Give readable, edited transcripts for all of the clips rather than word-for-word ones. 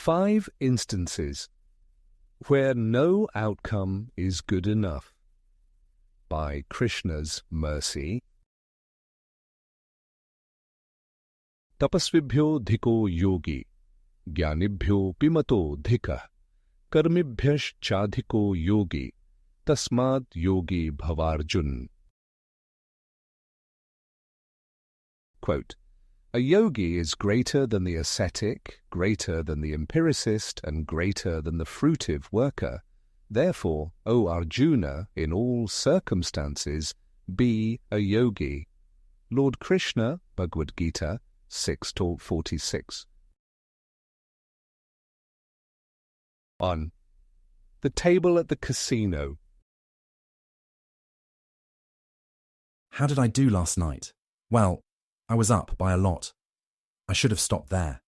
5 instances where no outcome is good enough. By Krishna's mercy. Tapasvibhyo dhiko yogi, jnanibhyo pimato dhikah, karmibhyash chadhiko yogi, tasmad yogi bhavarjun. Quote, a yogi is greater than the ascetic, greater than the empiricist, and greater than the fruitive worker. Therefore, O Arjuna, in all circumstances, be a yogi. Lord Krishna, Bhagavad-gita, 6:46. 1. The table at the casino. How did I do last night? Well, I was up by a lot. I should have stopped there.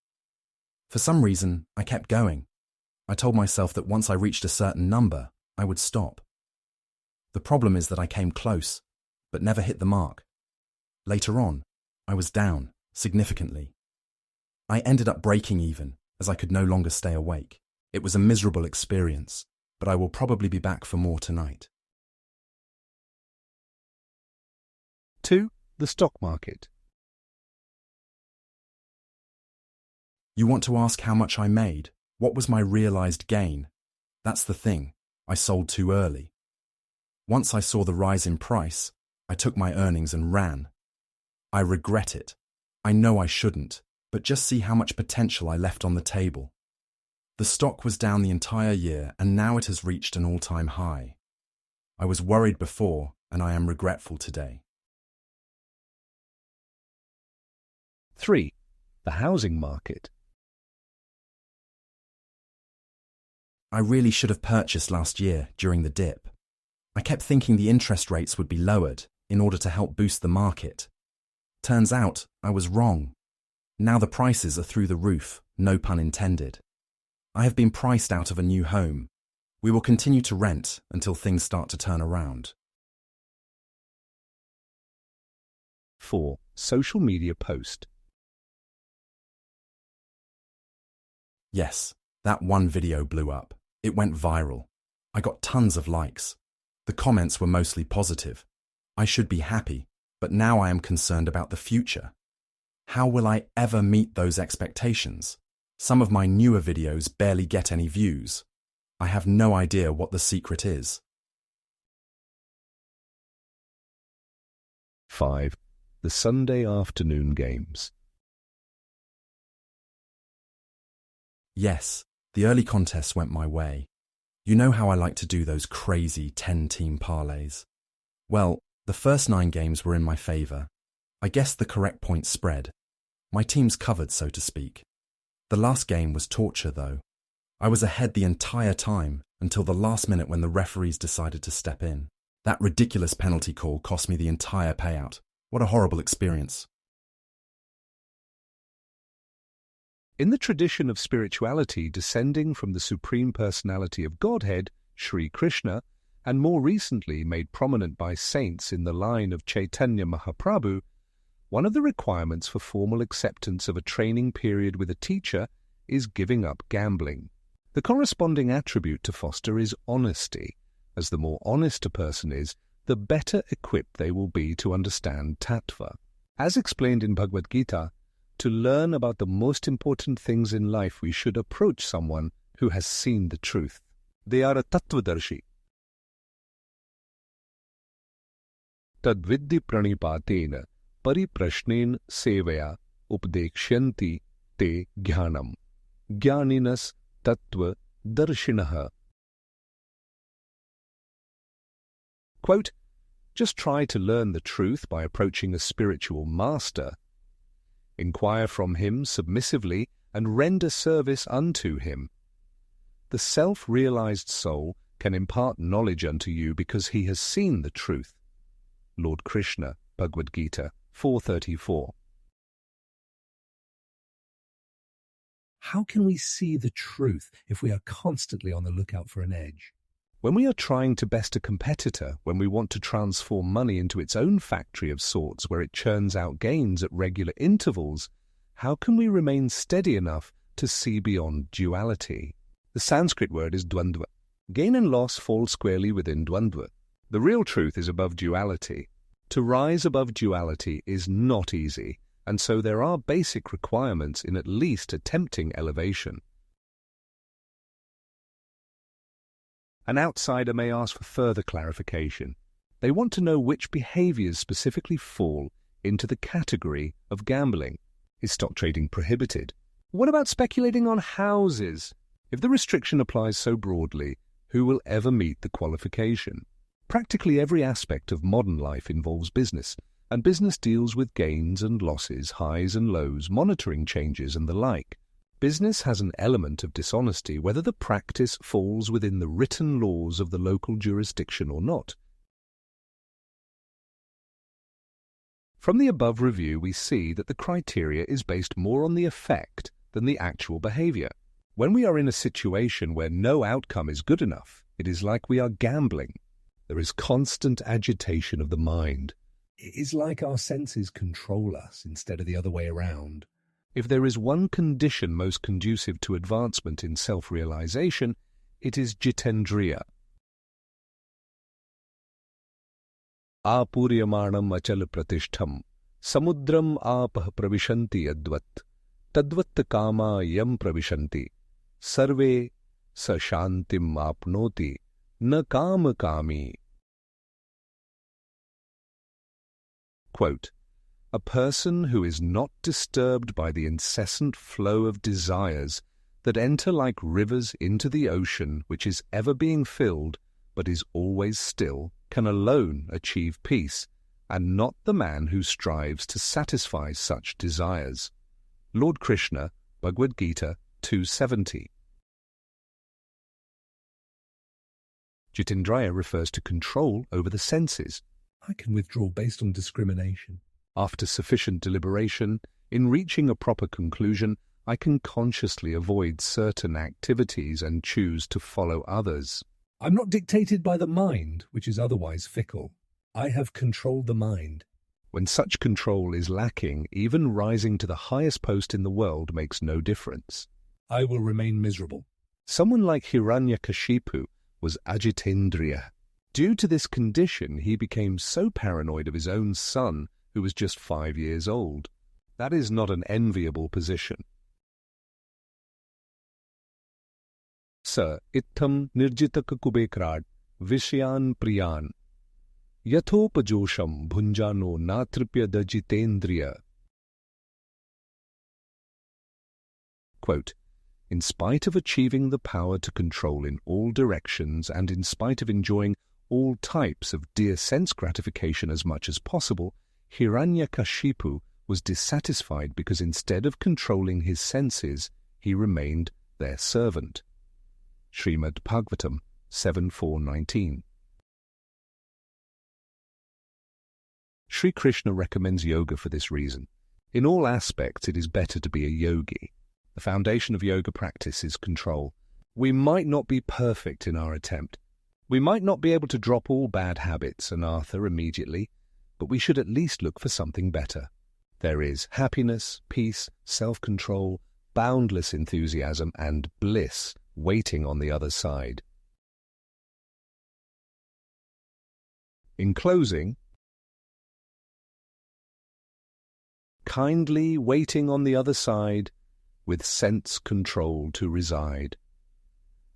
For some reason, I kept going. I told myself that once I reached a certain number, I would stop. The problem is that I came close, but never hit the mark. Later on, I was down, significantly. I ended up breaking even, as I could no longer stay awake. It was a miserable experience, but I will probably be back for more tonight. 2. The stock market. You want to ask how much I made? What was my realized gain? That's the thing. I sold too early. Once I saw the rise in price, I took my earnings and ran. I regret it. I know I shouldn't, but just see how much potential I left on the table. The stock was down the entire year, and now it has reached an all-time high. I was worried before, and I am regretful today. 3. The housing market. I really should have purchased last year during the dip. I kept thinking the interest rates would be lowered in order to help boost the market. Turns out I was wrong. Now the prices are through the roof, no pun intended. I have been priced out of a new home. We will continue to rent until things start to turn around. 4. Social media post. Yes, that one video blew up. It went viral. I got tons of likes. The comments were mostly positive. I should be happy, but now I am concerned about the future. How will I ever meet those expectations? Some of my newer videos barely get any views. I have no idea what the secret is. 5. The Sunday afternoon games. Yes, the early contests went my way. You know how I like to do those crazy 10-team parlays. Well, the first 9 games were in my favour. I guessed the correct point spread. My teams covered, so to speak. The last game was torture, though. I was ahead the entire time until the last minute when the referees decided to step in. That ridiculous penalty call cost me the entire payout. What a horrible experience. In the tradition of spirituality descending from the Supreme Personality of Godhead, Sri Krishna, and more recently made prominent by saints in the line of Chaitanya Mahaprabhu, one of the requirements for formal acceptance of a training period with a teacher is giving up gambling. The corresponding attribute to foster is honesty, as the more honest a person is, the better equipped they will be to understand tattva. As explained in Bhagavad-gita, to learn about the most important things in life, we should approach someone who has seen the truth. They are a tattvadarshi. Tadviddi pranipatena pariprashnen sevaya updekshanti te jnanam. Jnaninas tattva darshinaha. Quote, just try to learn the truth by approaching a spiritual master. Inquire from him submissively and render service unto him. The self-realized soul can impart knowledge unto you because he has seen the truth. Lord Krishna, Bhagavad-gita 4:34. How can we see the truth if we are constantly on the lookout for an edge? When we are trying to best a competitor, when we want to transform money into its own factory of sorts where it churns out gains at regular intervals, how can we remain steady enough to see beyond duality. The Sanskrit word is dvandva. Gain and loss fall squarely within dvandva. The real truth is above duality. To rise above duality is not easy, and so there are basic requirements in at least attempting elevation. An outsider may ask for further clarification. They want to know which behaviors specifically fall into the category of gambling. Is stock trading prohibited? What about speculating on houses? If the restriction applies so broadly, who will ever meet the qualification? Practically every aspect of modern life involves business, and business deals with gains and losses, highs and lows, monitoring changes and the like. Business has an element of dishonesty whether the practice falls within the written laws of the local jurisdiction or not. From the above review, we see that the criteria is based more on the effect than the actual behavior. When we are in a situation where no outcome is good enough, it is like we are gambling. There is constant agitation of the mind. It is like our senses control us instead of the other way around. If there is one condition most conducive to advancement in self-realization, it is jitendriya. Apuryamanam achal pratishtham, samudram apah pravishanti yadvat, tadvat kama yam pravishanti, sarve sa shantim apnoti, na kama kami. Quote, a person who is not disturbed by the incessant flow of desires that enter like rivers into the ocean which is ever being filled but is always still, can alone achieve peace, and not the man who strives to satisfy such desires. Lord Krishna, Bhagavad-gita 270. Jitendriya refers to control over the senses. I can withdraw based on discrimination. After sufficient deliberation, in reaching a proper conclusion, I can consciously avoid certain activities and choose to follow others. I'm not dictated by the mind, which is otherwise fickle. I have controlled the mind. When such control is lacking, even rising to the highest post in the world makes no difference. I will remain miserable. Someone like Hiranyakashipu was ajitendriya. Due to this condition, he became so paranoid of his own son, who was just 5 years old. That is not an enviable position. Sa ittham nirjitaka kubekrat vishyan priyan yathopajosham bhunjano natripya dajitendriya. Quote, in spite of achieving the power to control in all directions and in spite of enjoying all types of dear sense gratification as much as possible, Hiranyakashipu was dissatisfied because instead of controlling his senses, he remained their servant. Srimad Bhagavatam 7.4.19. Sri Krishna recommends yoga for this reason. In all aspects, it is better to be a yogi. The foundation of yoga practice is control. We might not be perfect in our attempt. We might not be able to drop all bad habits, anartha, immediately, but we should at least look for something better. There is happiness, peace, self-control, boundless enthusiasm, and bliss waiting on the other side. In closing, kindly waiting on the other side, with sense control to reside.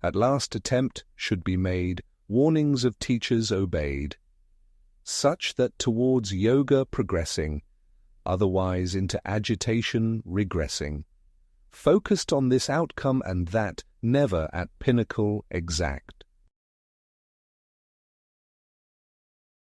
At last attempt should be made, warnings of teachers obeyed, such that towards yoga progressing, otherwise into agitation regressing, focused on this outcome and that, never at pinnacle exact.